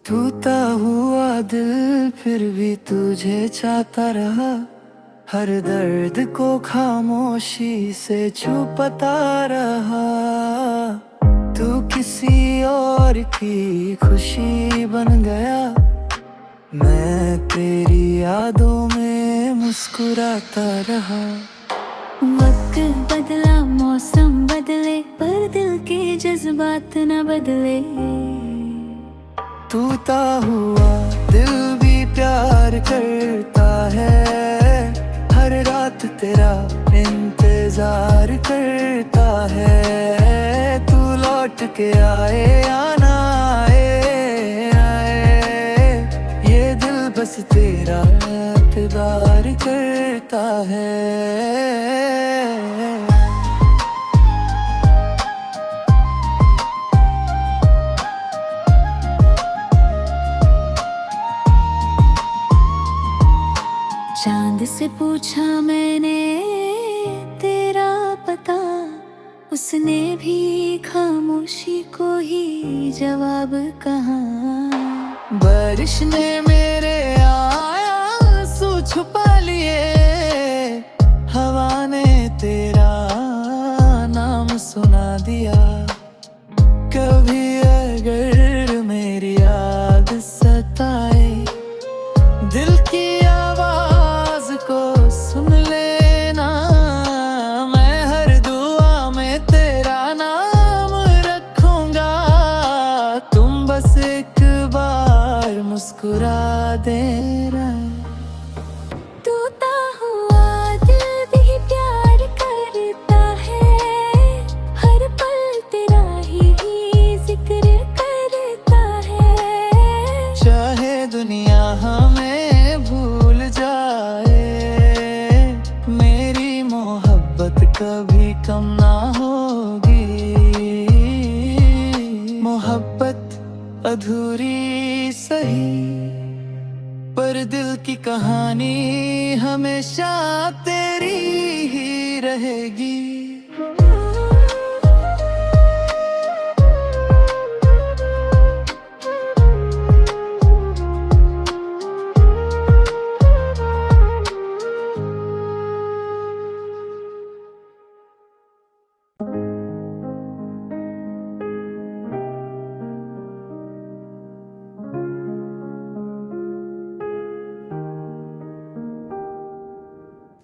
टूटा हुआ दिल फिर भी तुझे चाहता रहा। हर दर्द को खामोशी से छुपाता रहा। तू किसी और की खुशी बन गया, मैं तेरी यादों में मुस्कुराता रहा। वक्त बदला, मौसम बदले, पर दिल के जज्बात न बदले। टूटा हुआ दिल भी प्यार करता है, हर रात तेरा इंतजार करता है। तू लौट के आए या ना आए, ये दिल बस तेरा इंतजार करता है। चांद से पूछा मैंने तेरा पता, उसने भी खामोशी को ही जवाब कहा। बारिश ने मेरे आंसू छुपा लिए, हवा ने तेरा नाम सुना दिया। कभी अगर मेरी याद सताए, दिल की आवाज को सुन लेना। मैं हर दुआ में तेरा नाम रखूंगा। तुम बस एक बार मुस्कुरा देना। टूटा हुआ दिल भी प्यार करता है, हर पल तेरा ही जिक्र करता है। चाहे दुनिया हमें भूल जाए, मेरी मोहब्बत कभी कम ना होगी। मोहब्बत अधूरी सही, पर दिल की कहानी हमेशा तेरी ही रहेगी।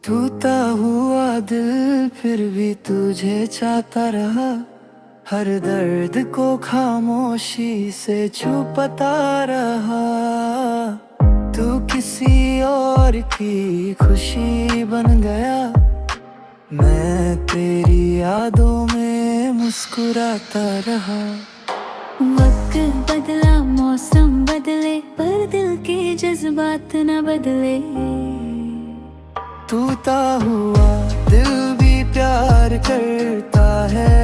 टूटा हुआ दिल फिर भी तुझे चाहता रहा। हर दर्द को खामोशी से छुपाता रहा। तू किसी और की खुशी बन गया, मैं तेरी यादों में मुस्कुराता रहा। वक्त बदला, मौसम बदले, पर दिल के जज्बात न बदले। टूटा हुआ दिल भी प्यार करता है,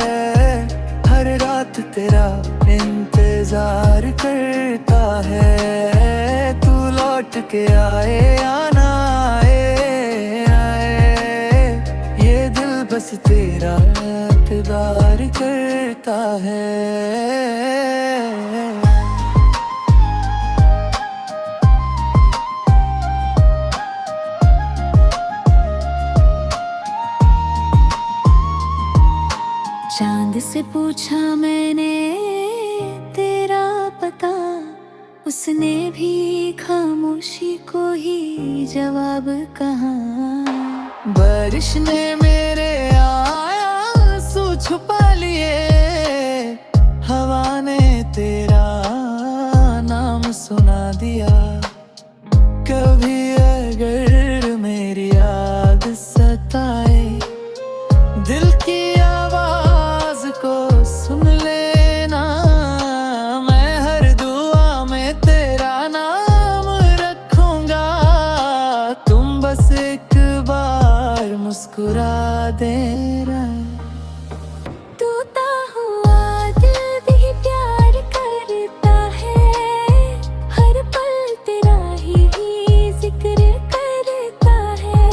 हर रात तेरा इंतजार करता है। तू लौट के आए या ना आए, ये दिल बस तेरा इंतजार करता है। चांद से पूछा मैंने तेरा पता, उसने भी खामोशी को ही जवाब कहा। बारिश ने मेरे आंसू छुपा लिए, हवा ने तेरा नाम सुना दिया। कभी अगर मेरी याद सताए, दिल की आवाज को सुन लेना। मैं हर दुआ में तेरा नाम रखूंगा। तुम बस एक बार मुस्कुरा देना। टूटा हुआ दिल भी प्यार करता है, हर पल तेरा ही जिक्र करता है।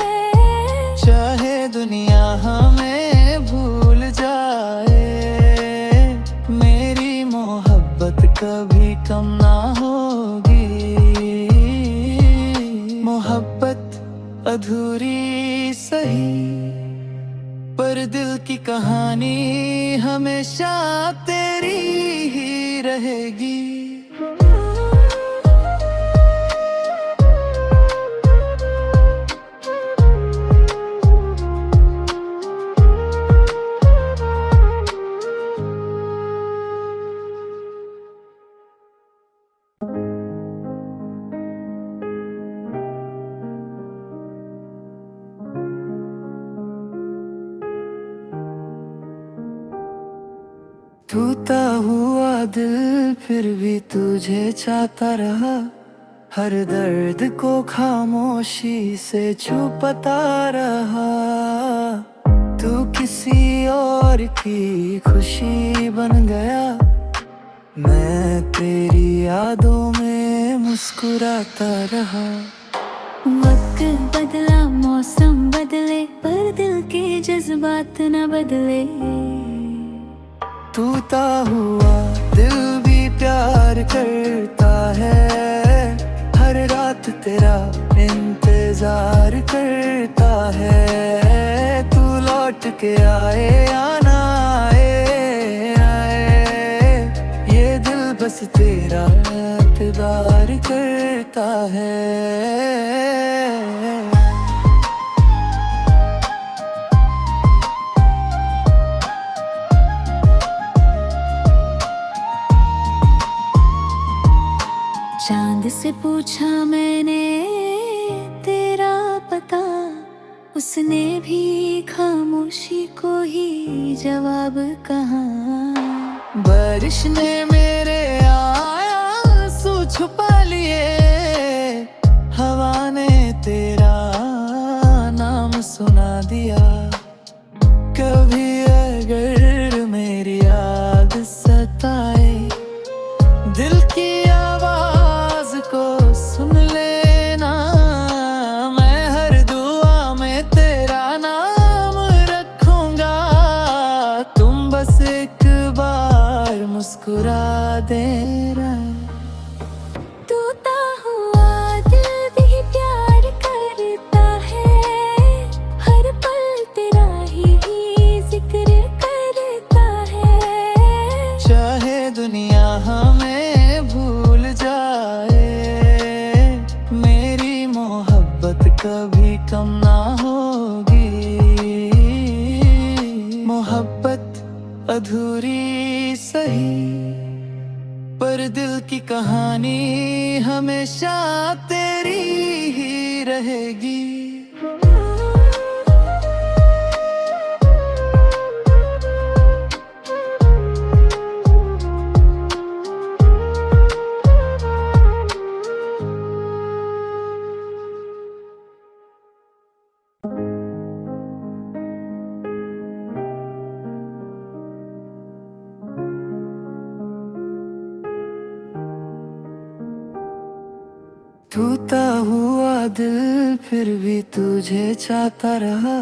चाहे दुनिया हमें भूल जाए, मेरी मोहब्बत कभी कम ना हो। अधूरी सही, पर दिल की कहानी हमेशा तेरी ही रहेगी। टूटा हुआ दिल फिर भी तुझे चाहता रहा, हर दर्द को खामोशी से छुपाता रहा। तू किसी और की खुशी बन गया, मैं तेरी यादों में मुस्कुराता रहा। वक्त बदला मौसम बदले, पर दिल के जज्बात न बदले। टूटा हुआ दिल भी प्यार करता है, हर रात तेरा इंतजार करता है। तू लौट के आए या ना आए, ये दिल बस तेरा इंतजार करता है। चांद से पूछा मैंने तेरा पता, उसने भी खामोशी को ही जवाब कहा। बारिश ने मेरे आंसू छुपा लिए, हवा ने तेरा नाम सुना दिया। कभी अगर मेरी याद सताए, दिल की आवाज को सुन लेना। मैं हर दुआ में तेरा नाम रखूंगा, तुम बस एक बार मुस्कुरा देना। टूटा हुआ दिल भी प्यार करता है, हर पल तेरा ही जिक्र करता है। चाहे दुनिया हमें भूल जाए, मेरी मोहब्बत कभी कम ना होगी। मोहब्बत अधूरी सही, पर दिल की कहानी हमेशा तेरी ही रहेगी। टूटा हुआ दिल फिर भी तुझे चाहता रहा,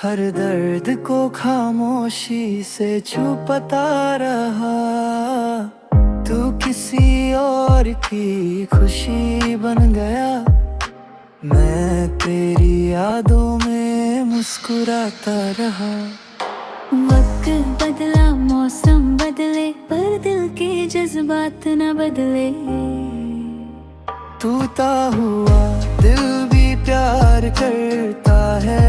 हर दर्द को खामोशी से छुपाता रहा। तू किसी और की खुशी बन गया, मैं तेरी यादों में मुस्कुराता रहा। वक्त बदला मौसम बदले, पर दिल के जज्बात न बदले। टूटा हुआ दिल भी प्यार करता है,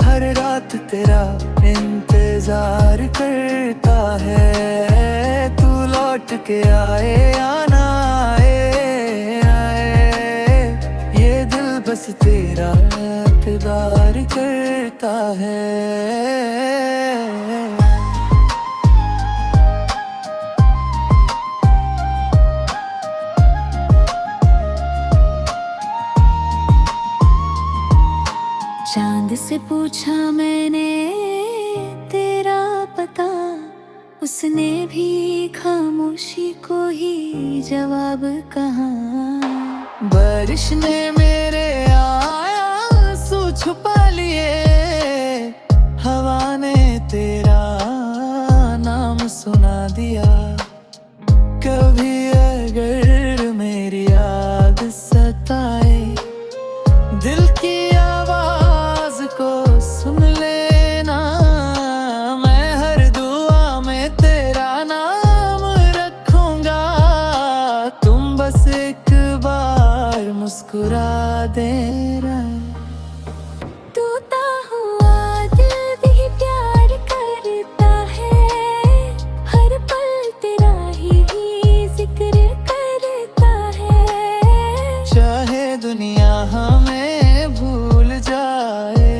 हर रात तेरा इंतजार करता है। तू लौट के आए या ना आए, ये दिल बस तेरा इंतजार करता है। चांद से पूछा मैंने तेरा पता, उसने भी खामोशी को ही जवाब कहा। बारिश ने मेरे आंसू छुपा लिए, हवा ने तेरा नाम सुना दिया। कभी अगर मेरी याद सताए, दिल की आवाज को सुन लेना, मैं हर दुआ में तेरा नाम रखूंगा। तुम बस एक बार मुस्कुरा देना। टूटा हुआ दिल भी प्यार करता है, हर पल तेरा ही जिक्र करता है। चाहे दुनिया हमें भूल जाए,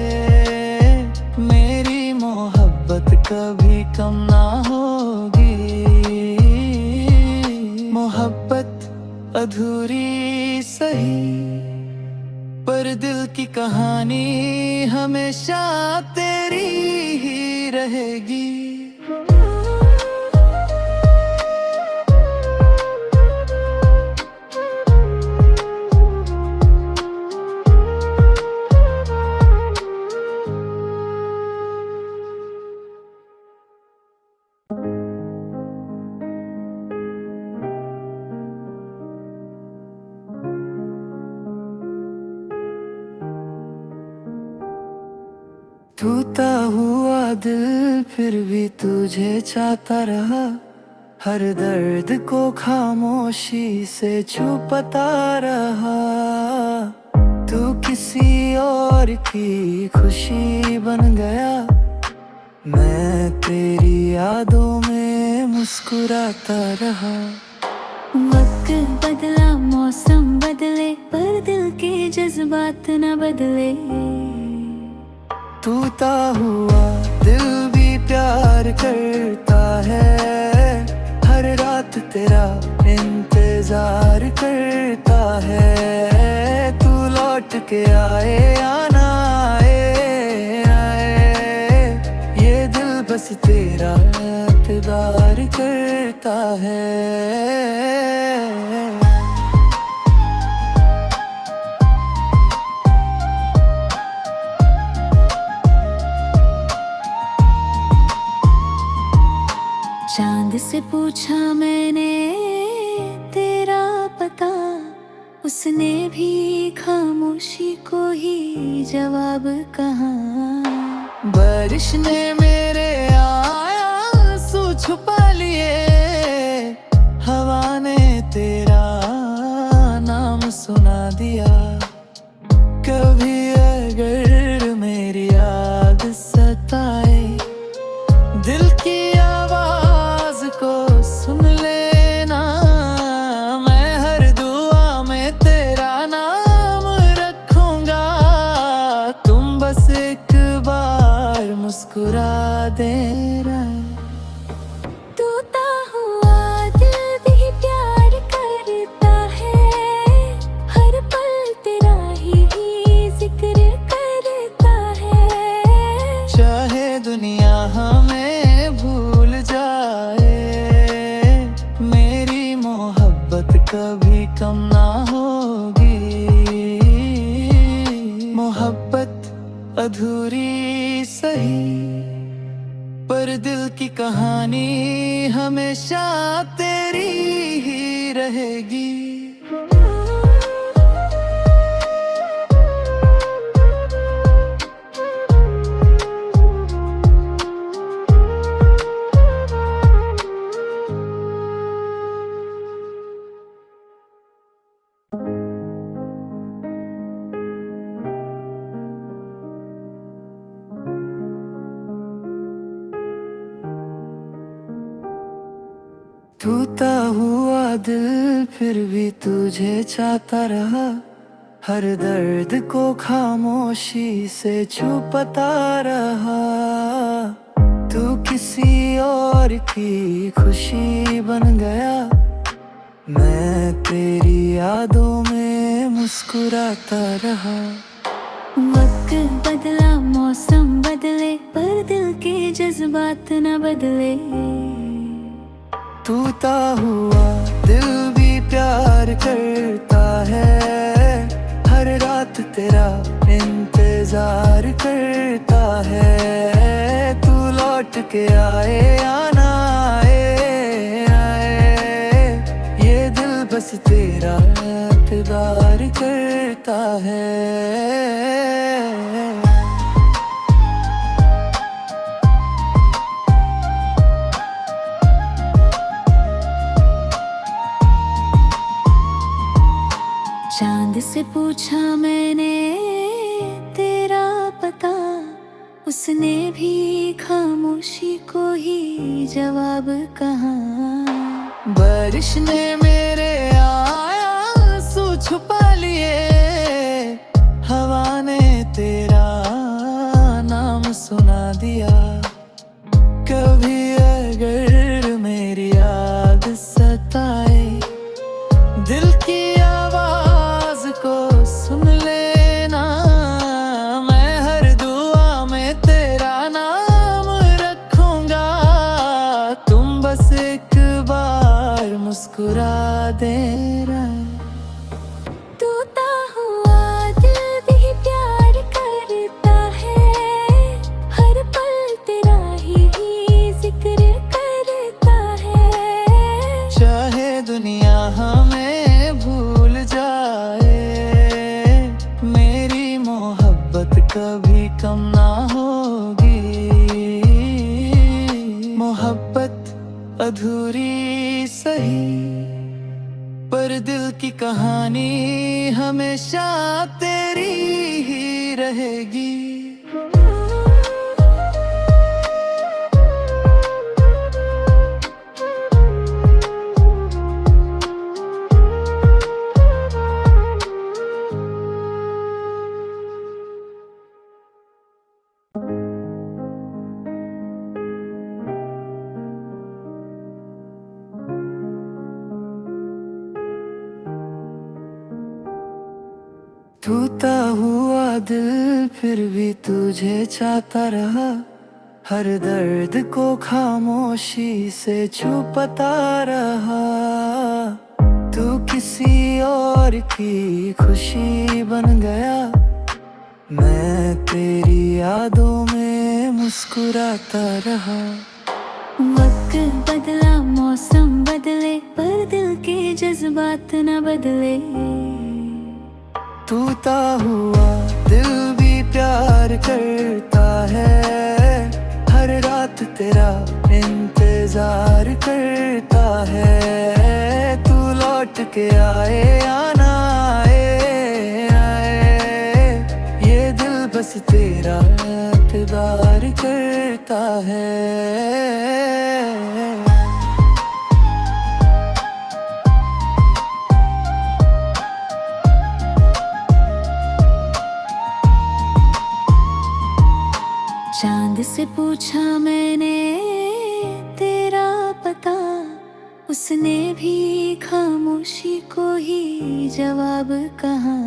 मेरी मोहब्बत कभी कम ना होगी। मोहब्बत अधूरी सही, पर दिल की कहानी हमेशा तेरी ही रहेगी। टूटा हुआ दिल फिर भी तुझे चाहता रहा, हर दर्द को खामोशी से छुपाता रहा। तू किसी और की खुशी बन गया, मैं तेरी यादों में मुस्कुराता रहा। वक्त बदला मौसम बदले, पर दिल के जज्बात न बदले। टूटा हुआ दिल भी प्यार करता है, हर रात तेरा इंतजार करता है। तू लौट के आए या ना आए, ये दिल बस तेरा इंतजार करता है। चांद से पूछा मैंने तेरा पता, उसने भी खामोशी को ही जवाब कहा। बारिश ने मेरे आंसू छुपा लिए, हवा ने तेरा नाम सुना दिया। कभी अगर मेरी याद सताए, दिल की आवाज को सुन लेना, मैं हर दुआ में तेरा नाम रखूंगा। तुम बस एक बार मुस्कुरा देना। टूटा हुआ दिल भी प्यार करता है, हर पल तेरा ही जिक्र करता है। चाहे दुनिया हमें भूल जाए, मेरी मोहब्बत कभी कम ना होगी। मोहब्बत अधूरी सही, पर दिल की कहानी हमेशा तेरी ही रहेगी। टूटा हुआ दिल फिर भी तुझे चाहता रहा, हर दर्द को खामोशी से छुपाता रहा। तू किसी और की खुशी बन गया, मैं तेरी यादों में मुस्कुराता रहा। वक्त बदला मौसम बदले, पर दिल के जज्बात न बदले। टूटा हुआ दिल भी प्यार करता है, हर रात तेरा इंतजार करता है। तू लौट के आए या ना आए, ये दिल बस तेरा इंतजार करता करता है। चांद से पूछा मैंने तेरा पता, उसने भी खामोशी को ही जवाब कहा। बारिश ने मेरे आंसू छुपा लिए, हवा ने तेरा नाम सुना दिया। कभी अगर मेरी याद सताए, दिल की आवाज को सुन लेना। मैं हर दुआ में तेरा नाम रखूंगा। तुम बस एक बार मुस्कुरा देना। टूटा हुआ दिल भी प्यार करता है, हर पल तेरा ही जिक्र करता है। चाहे दुनिया हमें भूल जाए, मेरी मोहब्बत कभी कम ना होगी। मोहब्बत अधूरी सही, पर दिल की कहानी हमेशा तेरी ही रहेगी। टूटा हुआ दिल फिर भी तुझे चाहता रहा। हर दर्द को खामोशी से छुपाता रहा। तू किसी और की खुशी बन गया, मैं तेरी यादों में मुस्कुराता रहा। वक्त बदला, मौसम बदले, पर दिल के जज्बात न बदले। टूटा हुआ दिल भी प्यार करता है, हर रात तेरा इंतजार करता है। तू लौट के आए या ना आए, ये दिल बस तेरा इंतजार करता है। चांद से पूछा मैंने तेरा पता, उसने भी खामोशी को ही जवाब कहा।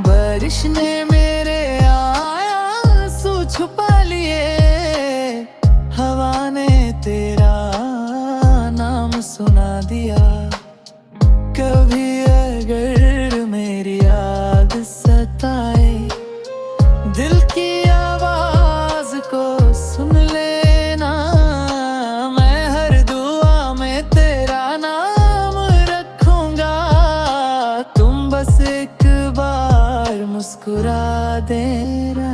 बारिश ने मेरे आंसू छुपा लिए, हवा ने तेरा नाम सुना दिया। कभी अगर मेरी याद सताए, दिल की आवाज को सुन लेना। मैं हर दुआ में तेरा नाम रखूंगा। तुम बस एक बार मुस्कुरा देना।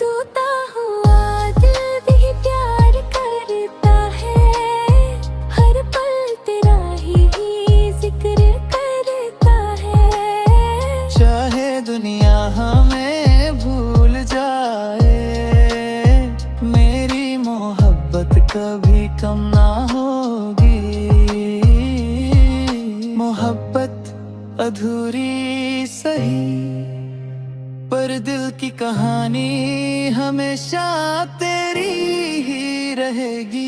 टूटा हुआ दिल भी प्यार करता है, हर पल तेरा ही जिक्र करता है। चाहे दुनिया हमें भूल जाए, मेरी मोहब्बत कभी कम ना होगी। मोहब्बत अधूरी सही, पर दिल की कहानी हमेशा तेरी ही रहेगी।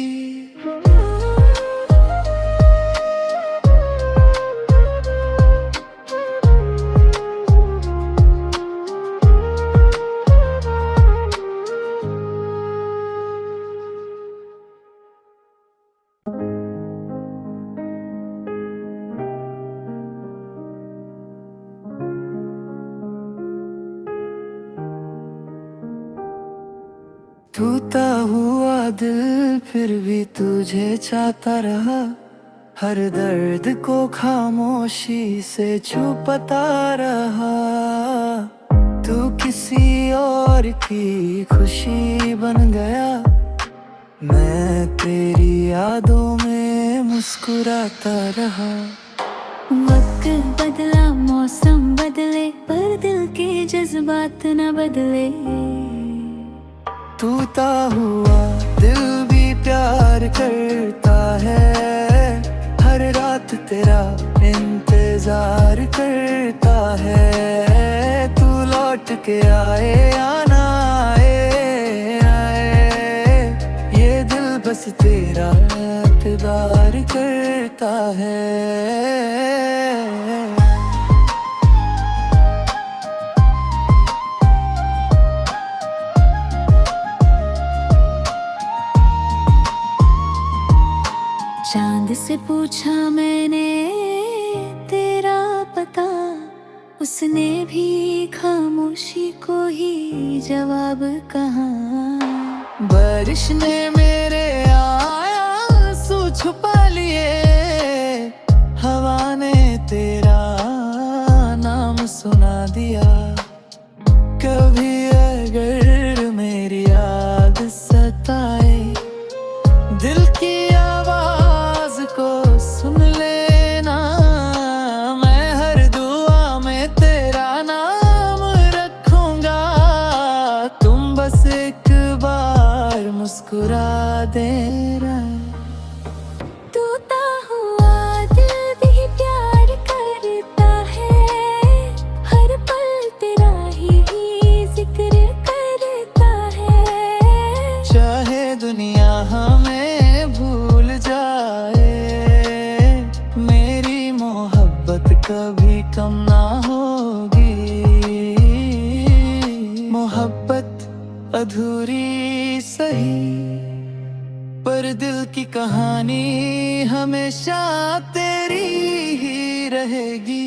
टूटा हुआ दिल फिर भी तुझे चाहता रहा। हर दर्द को खामोशी से छुपता रहा। तू किसी और की खुशी बन गया, मैं तेरी यादों में मुस्कुराता रहा। वक्त बदला, मौसम बदले, पर दिल के जज्बात न बदले। टूटा हुआ दिल भी प्यार करता है, हर रात तेरा इंतजार करता है। तू लौट के आए या ना आए, ये दिल बस तेरा इंतजार करता है। चांद से पूछा मैंने तेरा पता, उसने भी खामोशी को ही जवाब कहा। बारिश ने मेरे आंसू छुपा लिए, हवा ने तेरा नाम सुना दिया। कभी अगर मेरी याद सताए, दिल की आवाज को सुन लेना। मैं हर दुआ में तेरा नाम रखूंगा, तुम बस एक बार मुस्कुरा देना। टूटा हुआ दिल भी प्यार करता है, हर पल तेरा ही जिक्र करता है। चाहे दुनिया हमें भूल जाए, मेरी मोहब्बत कभी कम ना होगी। मोहब्बत अधूरी सही, पर दिल की कहानी हमेशा तेरी ही रहेगी।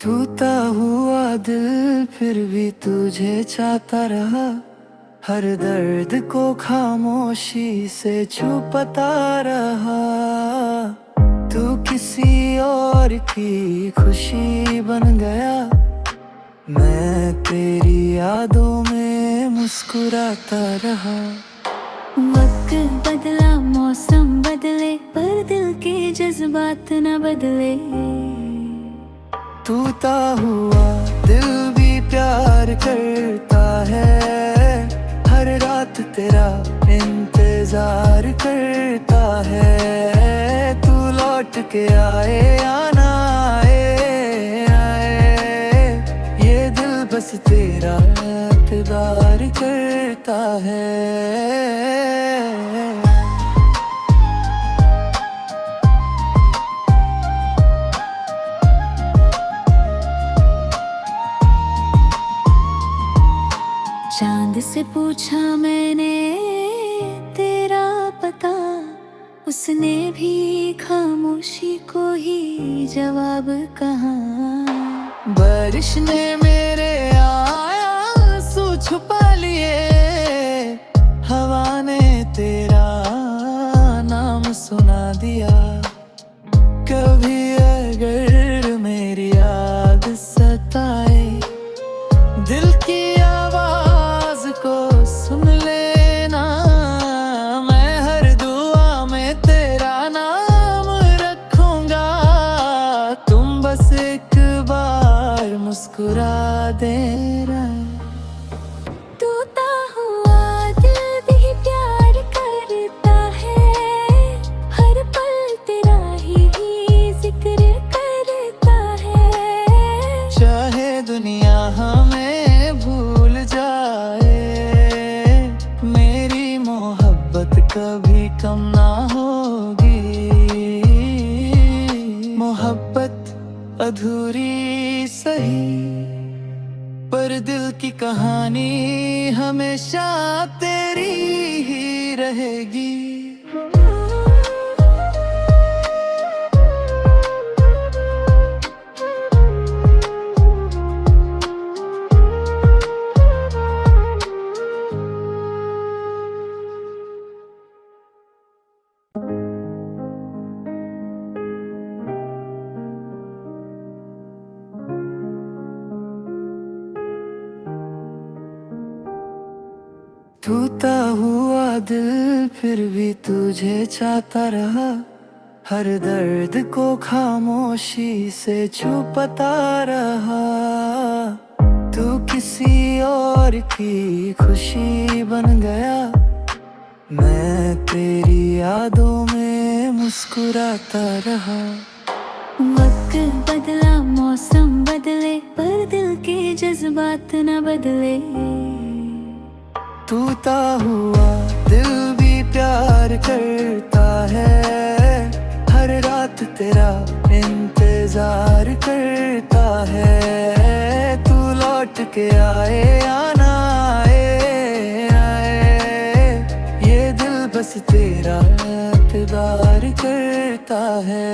टूटा हुआ दिल फिर भी तुझे चाहता रहा, हर दर्द को खामोशी से छुपता रहा। तू किसी और की खुशी बन गया, मैं तेरी यादों में मुस्कुराता रहा। वक्त बदला, मौसम बदले, पर दिल के जज्बात न बदले। टूटा हुआ दिल भी प्यार करता है, हर रात तेरा इंतजार करता है। तू लौट के आए या ना आए, ये दिल बस तेरा इंतजार करता है। चांद से पूछा मैंने तेरा पता, उसने भी खामोशी को ही जवाब कहा। बारिश ने मेरे आंसू छुपा लिए, हवा ने तेरा नाम सुना दिया। कभी अगर मेरी याद सताए, दिल की आवाज को सुन लेना। मैं हर दुआ में तेरा नाम रखूंगा, तुम बस एक बार मुस्कुरा देना। टूटा हुआ दिल भी प्यार करता है, हर पल तेरा ही जिक्र करता है। चाहे दुनिया हमें भूल जाए, मेरी मोहब्बत कभी कम ना होगी। मोहब्बत अधूरी सही, पर दिल की कहानी हमेशा तेरी ही रहेगी। टूटा हुआ दिल फिर भी तुझे चाहता रहा, हर दर्द को खामोशी से छुपाता रहा। तू किसी और की खुशी बन गया, मैं तेरी यादों में मुस्कुराता रहा। वक्त बदला मौसम बदले पर दिल के जज्बात न बदले। टूटा हुआ दिल भी प्यार करता है, हर रात तेरा इंतजार करता है। तू लौट के आए या ना आए, ये दिल बस तेरा इंतजार करता है।